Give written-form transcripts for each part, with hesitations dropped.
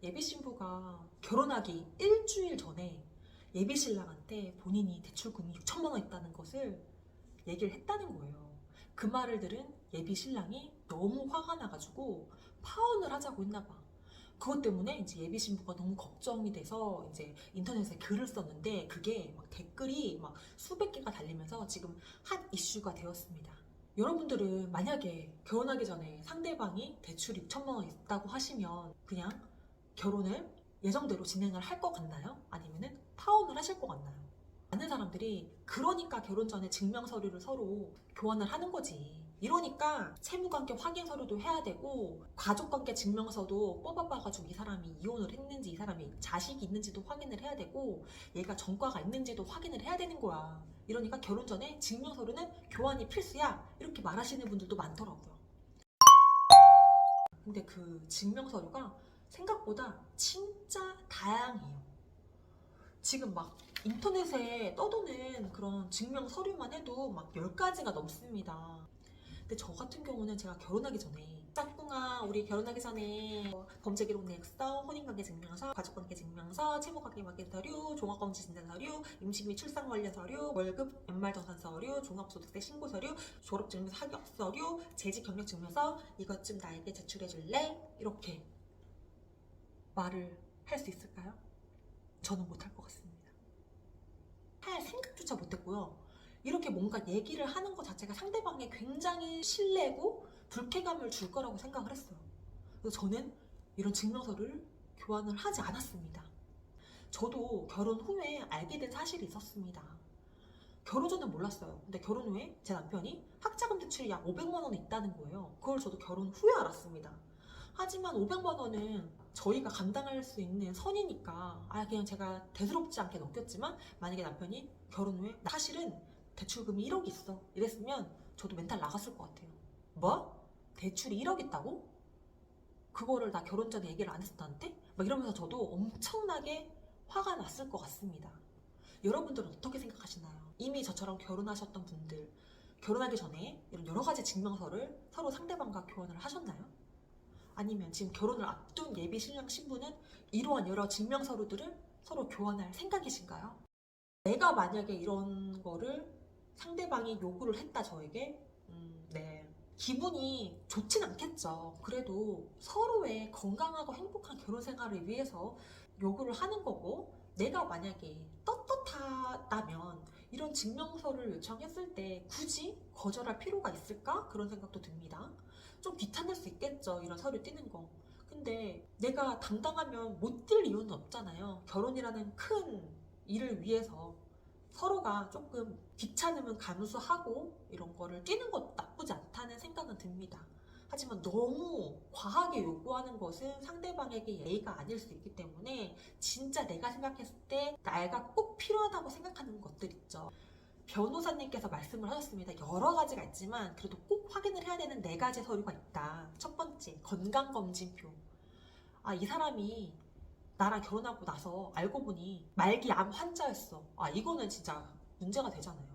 예비신부가 결혼하기 일주일 전에 예비신랑한테 본인이 대출금이 6천만 원 있다는 것을 얘기를 했다는 거예요. 그 말을 들은 예비신랑이 너무 화가 나가지고 파혼을 하자고 했나 봐. 그것 때문에 이제 예비신부가 너무 걱정이 돼서 이제 인터넷에 글을 썼는데 그게 막 댓글이 막 수백 개가 달리면서 지금 핫 이슈가 되었습니다. 여러분들은 만약에 결혼하기 전에 상대방이 대출 6천만 원 있다고 하시면 그냥 결혼을 예정대로 진행을 할 것 같나요? 아니면은 파혼을 하실 것 같나요? 많은 사람들이 그러니까 결혼 전에 증명 서류를 서로 교환을 하는 거지. 이러니까 채무관계 확인 서류도 해야 되고 가족관계 증명서도 뽑아봐가지고 이 사람이 이혼을 했는지 이 사람이 자식이 있는지도 확인을 해야 되고 얘가 전과가 있는지도 확인을 해야 되는 거야. 이러니까 결혼 전에 증명 서류는 교환이 필수야. 이렇게 말하시는 분들도 많더라고요. 근데 그 증명 서류가 생각보다 진짜 다양해요. 지금 막 인터넷에 떠도는 그런 증명 서류만 해도 막 10가지가 넘습니다. 근데 저 같은 경우는 제가 결혼하기 전에 짝꿍아 우리 결혼하기 전에 범죄 기록 내역서, 혼인관계 증명서, 가족관계 증명서, 채무관계 확인 서류, 종합검진 진단 서류, 임신 및 출산 관련 서류, 월급 연말정산 서류, 종합소득세 신고 서류, 졸업증명서, 학력 서류, 재직 경력 증명서 이것 좀 나에게 제출해 줄래? 이렇게 말을 할 수 있을까요? 저는 못할 것 같습니다. 할 생각조차 못했고요. 이렇게 뭔가 얘기를 하는 것 자체가 상대방에 굉장히 신뢰고 불쾌감을 줄 거라고 생각을 했어요. 그래서 저는 이런 증명서를 교환을 하지 않았습니다. 저도 결혼 후에 알게 된 사실이 있었습니다. 결혼 전엔 몰랐어요. 근데 결혼 후에 제 남편이 학자금 대출이 약 500만 원이 있다는 거예요. 그걸 저도 결혼 후에 알았습니다. 하지만 500만 원은 저희가 감당할 수 있는 선이니까 그냥 제가 대수롭지 않게 넘겼지만 만약에 남편이 결혼 후에 사실은 대출금이 1억 있어 이랬으면 저도 멘탈 나갔을 것 같아요. 뭐? 대출이 1억 있다고? 그거를 나 결혼 전에 얘기를 안 했어 나한테? 막 이러면서 저도 엄청나게 화가 났을 것 같습니다. 여러분들은 어떻게 생각하시나요? 이미 저처럼 결혼하셨던 분들 결혼하기 전에 이런 여러 가지 증명서를 서로 상대방과 교환을 하셨나요? 아니면 지금 결혼을 앞둔 예비 신랑 신부는 이러한 여러 증명서류들을 서로 교환할 생각이신가요? 내가 만약에 이런 거를 상대방이 요구를 했다 저에게 네 기분이 좋진 않겠죠. 그래도 서로의 건강하고 행복한 결혼 생활을 위해서 요구를 하는 거고 내가 만약에 떳떳하다면 이런 증명서를 요청했을 때 굳이 거절할 필요가 있을까? 그런 생각도 듭니다. 좀 귀찮을 수 있겠죠. 이런 서류 띄는 거. 근데 내가 당당하면 못 뛸 이유는 없잖아요. 결혼이라는 큰 일을 위해서 서로가 조금 귀찮으면 감수하고 이런 거를 띄는 것도 나쁘지 않다는 생각은 듭니다. 하지만 너무 과하게 요구하는 것은 상대방에게 예의가 아닐 수 있기 때문에 진짜 내가 생각했을 때 나이가 꼭 필요하다고 생각하는 것들 있죠. 변호사님께서 말씀을 하셨습니다. 여러 가지가 있지만 그래도 꼭 확인을 해야 되는 4가지 서류가 있다. 첫 번째, 건강검진표. 이 사람이 나랑 결혼하고 나서 알고 보니 말기 암 환자였어. 이거는 진짜 문제가 되잖아요.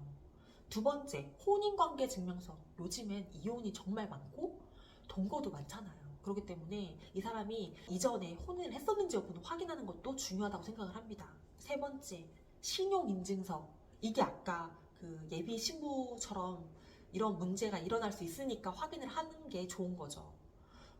두 번째, 혼인관계 증명서. 요즘엔 이혼이 정말 많고 동거도 많잖아요. 그렇기 때문에 이 사람이 이전에 혼인을 했었는지 여부는 확인하는 것도 중요하다고 생각을 합니다. 세 번째, 신용인증서. 이게 아까 그 예비 신부처럼 이런 문제가 일어날 수 있으니까 확인을 하는 게 좋은 거죠.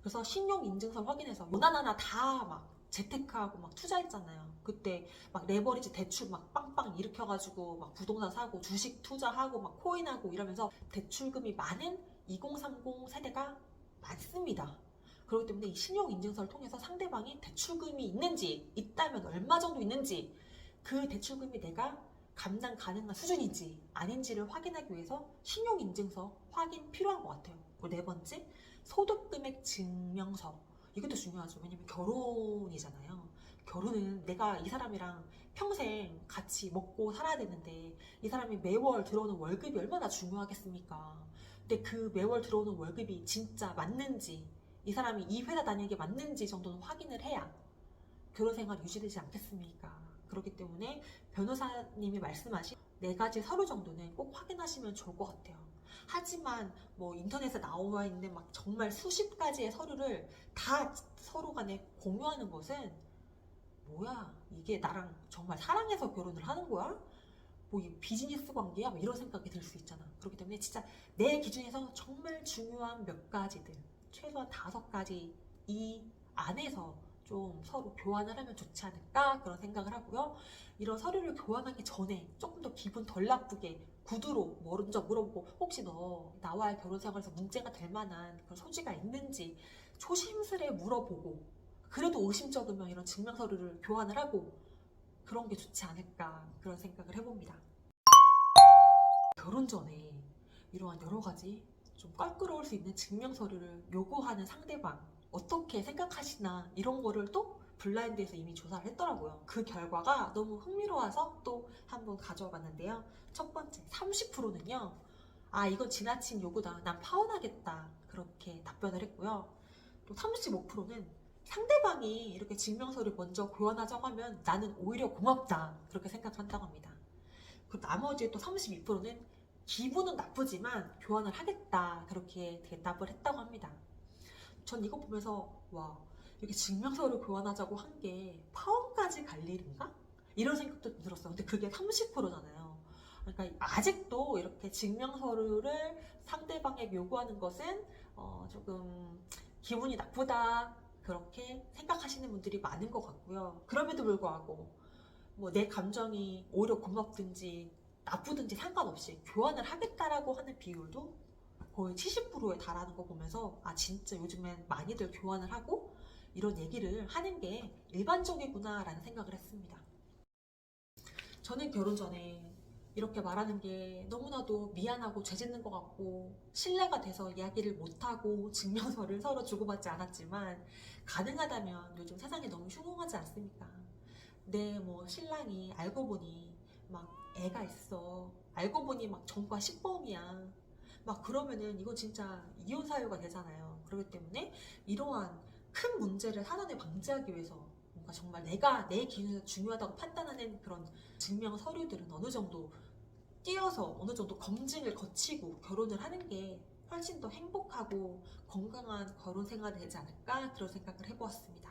그래서 신용인증서 확인해서 원하나 다 막 재테크하고 막 투자했잖아요. 그때 막 레버리지 대출 막 빵빵 일으켜가지고 막 부동산 사고 주식 투자하고 막 코인하고 이러면서 대출금이 많은 2030 세대가 많습니다. 그렇기 때문에 이 신용인증서를 통해서 상대방이 대출금이 있는지 있다면 얼마 정도 있는지 그 대출금이 내가 감당 가능한 수준인지 아닌지를 확인하기 위해서 신용인증서 확인 필요한 것 같아요. 그리고 네 번째, 소득금액 증명서. 이것도 중요하죠. 왜냐면 결혼이잖아요. 결혼은 내가 이 사람이랑 평생 같이 먹고 살아야 되는데 이 사람이 매월 들어오는 월급이 얼마나 중요하겠습니까? 근데 그 매월 들어오는 월급이 진짜 맞는지 이 사람이 이 회사 다니는 게 맞는지 정도는 확인을 해야 결혼 생활 유지되지 않겠습니까? 그렇기 때문에 변호사님이 말씀하신 4가지 서류 정도는 꼭 확인하시면 좋을 것 같아요. 하지만 뭐 인터넷에 나와 있는 막 정말 수십 가지의 서류를 다 서로 간에 공유하는 것은 뭐야, 이게 나랑 정말 사랑해서 결혼을 하는 거야? 뭐 이 비즈니스 관계야? 뭐 이런 생각이 들 수 있잖아. 그렇기 때문에 진짜 내 기준에서 정말 중요한 몇 가지들, 최소한 5가지 이 안에서 좀 서로 교환을 하면 좋지 않을까 그런 생각을 하고요. 이런 서류를 교환하기 전에 조금 더 기분 덜 나쁘게 구두로 먼저 물어보고, 혹시 너 나와의 결혼 생활에서 문제가 될 만한 그런 소지가 있는지 조심스레 물어보고, 그래도 의심쩍으면 이런 증명 서류를 교환을 하고 그런 게 좋지 않을까 그런 생각을 해봅니다. 결혼 전에 이러한 여러 가지 좀 껄끄러울 수 있는 증명 서류를 요구하는 상대방 어떻게 생각하시나, 이런 거를 또 블라인드에서 이미 조사를 했더라고요. 그 결과가 너무 흥미로워서 또 한번 가져와봤는데요. 첫 번째, 30%는요. 아, 이건 지나친 요구다. 난 파혼하겠다. 그렇게 답변을 했고요. 또 35%는 상대방이 이렇게 증명서를 먼저 교환하자고 하면 나는 오히려 고맙다. 그렇게 생각한다고 합니다. 그리고 나머지 또 32%는 기분은 나쁘지만 교환을 하겠다. 그렇게 대답을 했다고 합니다. 전 이거 보면서 와, 이렇게 증명서를 교환하자고 한 게 파혼까지 갈 일인가? 이런 생각도 들었어요. 근데 그게 30%잖아요. 그러니까 아직도 이렇게 증명서류를 상대방에게 요구하는 것은 조금 기분이 나쁘다 그렇게 생각하시는 분들이 많은 것 같고요. 그럼에도 불구하고 뭐 내 감정이 오히려 고맙든지 나쁘든지 상관없이 교환을 하겠다라고 하는 비율도 거의 70%에 달하는 거 보면서 아, 진짜 요즘엔 많이들 교환을 하고 이런 얘기를 하는 게 일반적이구나 라는 생각을 했습니다. 저는 결혼 전에 이렇게 말하는 게 너무나도 미안하고 죄짓는 것 같고 신뢰가 돼서 이야기를 못하고 증명서를 서로 주고받지 않았지만, 가능하다면 요즘 세상이 너무 흉흉하지 않습니까? 내 뭐 신랑이 알고 보니 막 애가 있어, 알고 보니 막 전과 10범이야, 막 그러면은 이거 진짜 이혼 사유가 되잖아요. 그렇기 때문에 이러한 큰 문제를 사전에 방지하기 위해서 뭔가 정말 내가 내 기준에서 중요하다고 판단하는 그런 증명 서류들은 어느 정도 띄어서 어느 정도 검증을 거치고 결혼을 하는 게 훨씬 더 행복하고 건강한 결혼 생활이 되지 않을까 그런 생각을 해보았습니다.